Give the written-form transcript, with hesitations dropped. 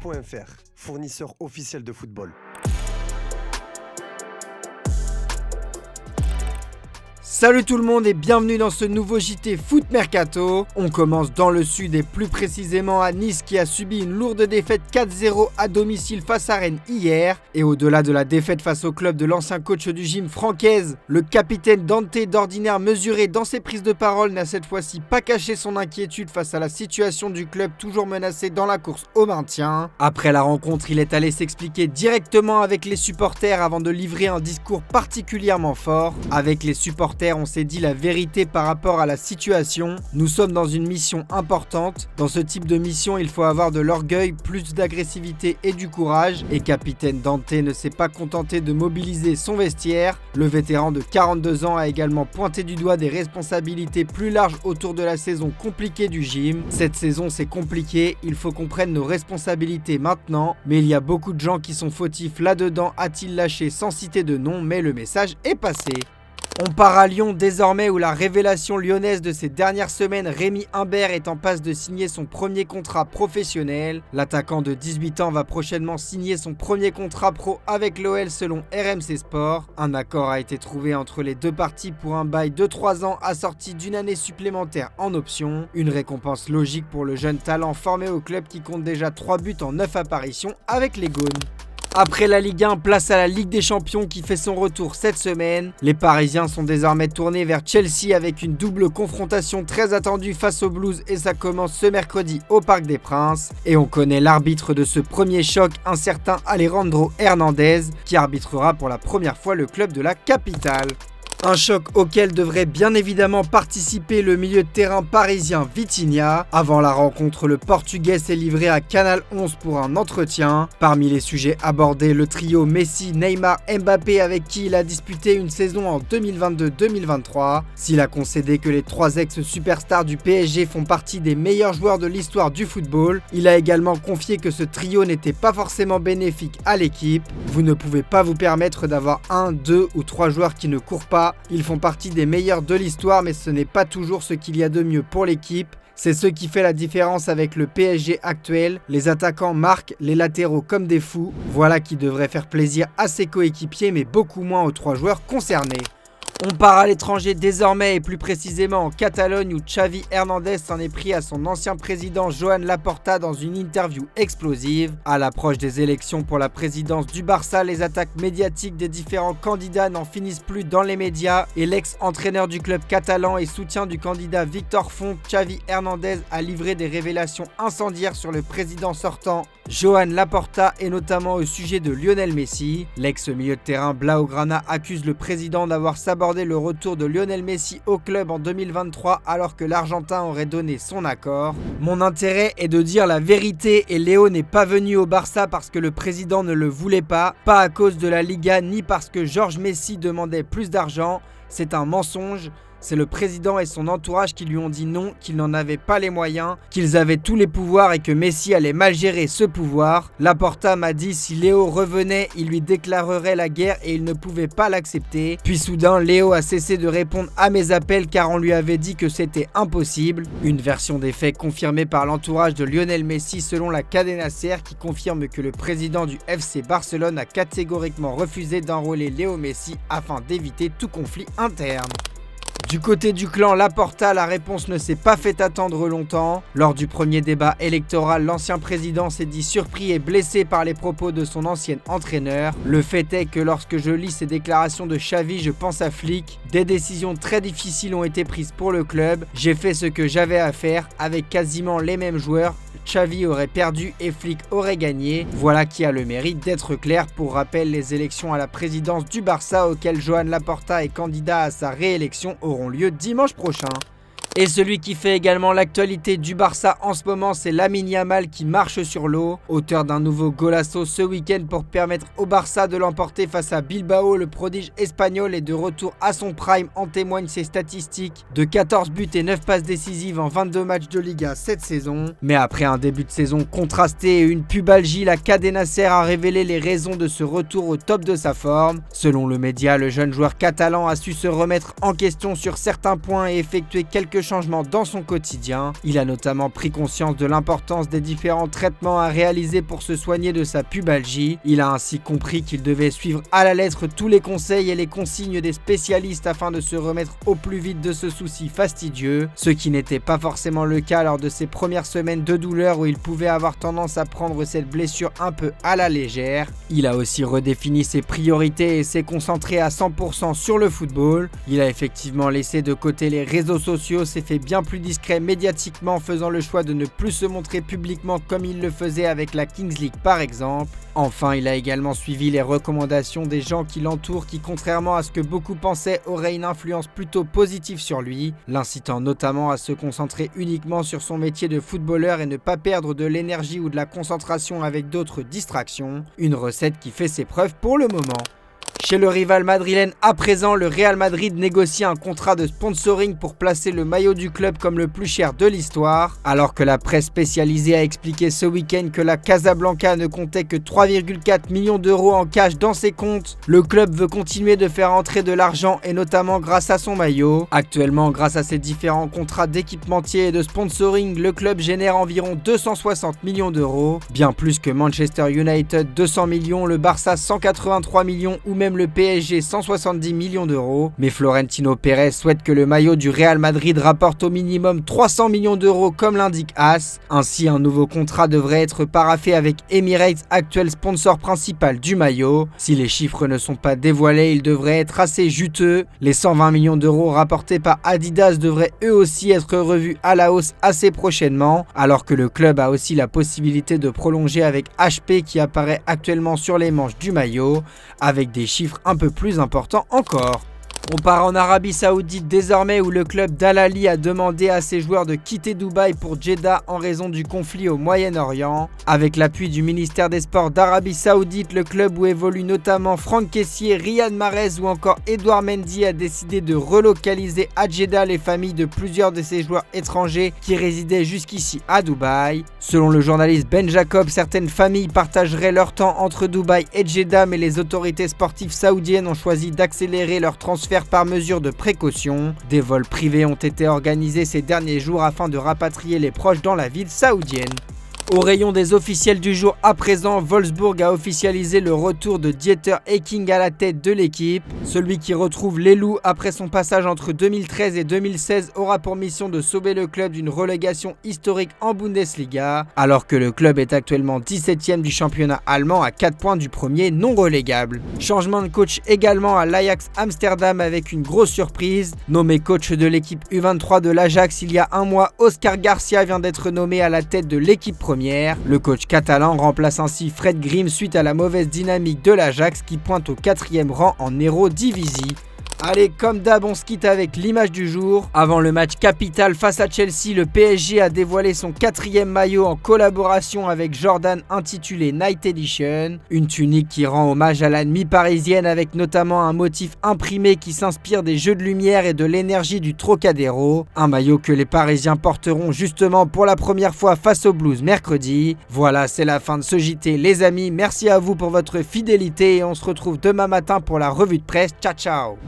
Foot.fr, fournisseur officiel de football. Salut tout le monde et bienvenue dans ce nouveau JT Foot Mercato. On commence dans le sud et plus précisément à Nice qui a subi une lourde défaite 4-0 à domicile face à Rennes hier. Et au-delà de la défaite face au club de l'ancien coach du gym Francaise, le capitaine Dante, d'ordinaire mesuré dans ses prises de parole, n'a cette fois-ci pas caché son inquiétude face à la situation du club toujours menacé dans la course au maintien. Après la rencontre, il est allé s'expliquer directement avec les supporters avant de livrer un discours particulièrement fort. Avec les supporters, on s'est dit la vérité par rapport à la situation. Nous sommes dans une mission importante. Dans ce type de mission, il faut avoir de l'orgueil, plus d'agressivité et du courage. Et capitaine Dante ne s'est pas contenté de mobiliser son vestiaire. Le vétéran de 42 ans a également pointé du doigt des responsabilités plus larges autour de la saison compliquée du gym. Cette saison, c'est compliqué. Il faut qu'on prenne nos responsabilités maintenant. Mais il y a beaucoup de gens qui sont fautifs là-dedans, a-t-il lâché sans citer de nom, mais le message est passé. On part à Lyon désormais où la révélation lyonnaise de ces dernières semaines, Rémi Humbert, est en passe de signer son premier contrat professionnel. L'attaquant de 18 ans va prochainement signer son premier contrat pro avec l'OL selon RMC Sport. Un accord a été trouvé entre les deux parties pour un bail de 3 ans assorti d'une année supplémentaire en option. Une récompense logique pour le jeune talent formé au club qui compte déjà 3 buts en 9 apparitions avec les Gaunes. Après la Ligue 1, place à la Ligue des Champions qui fait son retour cette semaine. Les Parisiens sont désormais tournés vers Chelsea avec une double confrontation très attendue face aux Blues et ça commence ce mercredi au Parc des Princes. Et on connaît l'arbitre de ce premier choc, un certain Alejandro Hernandez, qui arbitrera pour la première fois le club de la capitale. Un choc auquel devrait bien évidemment participer le milieu de terrain parisien Vitinha. Avant la rencontre, le Portugais s'est livré à Canal 11 pour un entretien. Parmi les sujets abordés, le trio Messi, Neymar, Mbappé avec qui il a disputé une saison en 2022-2023. S'il a concédé que les 3 ex-superstars du PSG font partie des meilleurs joueurs de l'histoire du football, il a également confié que ce trio n'était pas forcément bénéfique à l'équipe. Vous ne pouvez pas vous permettre d'avoir 1, 2 ou 3 joueurs qui ne courent pas. Ils font partie des meilleurs de l'histoire, mais ce n'est pas toujours ce qu'il y a de mieux pour l'équipe. C'est ce qui fait la différence avec le PSG actuel. Les attaquants marquent, les latéraux comme des fous. Voilà qui devrait faire plaisir à ses coéquipiers, mais beaucoup moins aux 3 joueurs concernés. On part à l'étranger désormais et plus précisément en Catalogne où Xavi Hernandez s'en est pris à son ancien président Joan Laporta dans une interview explosive. À l'approche des élections pour la présidence du Barça, les attaques médiatiques des différents candidats n'en finissent plus dans les médias et l'ex-entraîneur du club catalan et soutien du candidat Victor Font, Xavi Hernandez a livré des révélations incendiaires sur le président sortant Joan Laporta et notamment au sujet de Lionel Messi. L'ex-milieu de terrain Blaugrana accuse le président d'avoir sabordé le retour de Lionel Messi au club en 2023 alors que l'Argentin aurait donné son accord. Mon intérêt est de dire la vérité et Léo n'est pas venu au Barça parce que le président ne le voulait pas à cause de la Liga ni parce que Georges Messi demandait plus d'argent. C'est un mensonge. C'est le président et son entourage qui lui ont dit non, qu'ils n'en avaient pas les moyens, qu'ils avaient tous les pouvoirs et que Messi allait mal gérer ce pouvoir. Laporta m'a dit si Léo revenait, il lui déclarerait la guerre et il ne pouvait pas l'accepter. Puis soudain, Léo a cessé de répondre à mes appels car on lui avait dit que c'était impossible. Une version des faits confirmée par l'entourage de Lionel Messi selon la Cadena Ser qui confirme que le président du FC Barcelone a catégoriquement refusé d'enrôler Léo Messi afin d'éviter tout conflit interne. Du côté du clan Laporta, la réponse ne s'est pas fait attendre longtemps. Lors du premier débat électoral, l'ancien président s'est dit surpris et blessé par les propos de son ancien entraîneur. Le fait est que lorsque je lis ces déclarations de Xavi, je pense à Flick. Des décisions très difficiles ont été prises pour le club. J'ai fait ce que j'avais à faire avec quasiment les mêmes joueurs. Xavi aurait perdu et Flick aurait gagné. Voilà qui a le mérite d'être clair. Pour rappel, les élections à la présidence du Barça auxquelles Joan Laporta est candidat à sa réélection auront lieu dimanche prochain. Et celui qui fait également l'actualité du Barça en ce moment, c'est Lamine Yamal qui marche sur l'eau. Auteur d'un nouveau golasso ce week-end pour permettre au Barça de l'emporter face à Bilbao, le prodige espagnol est de retour à son prime, en témoignent ses statistiques de 14 buts et 9 passes décisives en 22 matchs de Liga cette saison. Mais après un début de saison contrasté et une pubalgie, la Cadena Ser a révélé les raisons de ce retour au top de sa forme. Selon le média, le jeune joueur catalan a su se remettre en question sur certains points et effectuer quelques changements dans son quotidien. Il a notamment pris conscience de l'importance des différents traitements à réaliser pour se soigner de sa pubalgie. Il a ainsi compris qu'il devait suivre à la lettre tous les conseils et les consignes des spécialistes afin de se remettre au plus vite de ce souci fastidieux, ce qui n'était pas forcément le cas lors de ses premières semaines de douleur où il pouvait avoir tendance à prendre cette blessure un peu à la légère. Il a aussi redéfini ses priorités et s'est concentré à 100% sur le football. Il a effectivement laissé de côté les réseaux sociaux, s'est fait bien plus discret médiatiquement, faisant le choix de ne plus se montrer publiquement comme il le faisait avec la Kings League par exemple. Enfin, il a également suivi les recommandations des gens qui l'entourent qui, contrairement à ce que beaucoup pensaient, auraient une influence plutôt positive sur lui, l'incitant notamment à se concentrer uniquement sur son métier de footballeur et ne pas perdre de l'énergie ou de la concentration avec d'autres distractions, une recette qui fait ses preuves pour le moment. Chez le rival madrilène à présent, le Real Madrid négocie un contrat de sponsoring pour placer le maillot du club comme le plus cher de l'histoire, alors que la presse spécialisée a expliqué ce week-end que la Casablanca ne comptait que 3,4 millions d'euros en cash dans ses comptes. Le club veut continuer de faire entrer de l'argent et notamment grâce à son maillot. Actuellement, grâce à ses différents contrats d'équipementier et de sponsoring, le club génère environ 260 millions d'euros, bien plus que Manchester United 200 millions, le Barça 183 millions ou même le PSG 170 millions d'euros, mais Florentino Pérez souhaite que le maillot du Real Madrid rapporte au minimum 300 millions d'euros comme l'indique AS. Ainsi, un nouveau contrat devrait être paraphé avec Emirates, actuel sponsor principal du maillot. Si les chiffres ne sont pas dévoilés, ils devraient être assez juteux. Les 120 millions d'euros rapportés par Adidas devraient eux aussi être revus à la hausse assez prochainement, alors que le club a aussi la possibilité de prolonger avec HP qui apparaît actuellement sur les manches du maillot, avec des chiffres un peu plus importants encore. On part en Arabie Saoudite désormais où le club d'Al Ahly a demandé à ses joueurs de quitter Dubaï pour Jeddah en raison du conflit au Moyen-Orient. Avec l'appui du ministère des Sports d'Arabie Saoudite, le club où évoluent notamment Franck Kessié, Riyad Mahrez ou encore Edouard Mendy a décidé de relocaliser à Jeddah les familles de plusieurs de ses joueurs étrangers qui résidaient jusqu'ici à Dubaï. Selon le journaliste Ben Jacob, certaines familles partageraient leur temps entre Dubaï et Jeddah, mais les autorités sportives saoudiennes ont choisi d'accélérer leur transfert par mesure de précaution. Des vols privés ont été organisés ces derniers jours afin de rapatrier les proches dans la ville saoudienne. Au rayon des officiels du jour à présent, Wolfsburg a officialisé le retour de Dieter Hecking à la tête de l'équipe. Celui qui retrouve les Loups après son passage entre 2013 et 2016 aura pour mission de sauver le club d'une relégation historique en Bundesliga, alors que le club est actuellement 17e du championnat allemand à 4 points du premier non relégable. Changement de coach également à l'Ajax Amsterdam avec une grosse surprise. Nommé coach de l'équipe U23 de l'Ajax il y a un mois, Oscar Garcia vient d'être nommé à la tête de l'équipe première. Le coach catalan remplace ainsi Fred Grim suite à la mauvaise dynamique de l'Ajax qui pointe au 4e rang en Eredivisie. Allez, comme d'hab, on se quitte avec l'image du jour. Avant le match capital face à Chelsea, le PSG a dévoilé son 4e maillot en collaboration avec Jordan intitulé Night Edition. Une tunique qui rend hommage à la nuit parisienne avec notamment un motif imprimé qui s'inspire des jeux de lumière et de l'énergie du Trocadéro. Un maillot que les Parisiens porteront justement pour la première fois face aux Blues mercredi. Voilà, c'est la fin de ce JT les amis. Merci à vous pour votre fidélité et on se retrouve demain matin pour la revue de presse. Ciao ciao.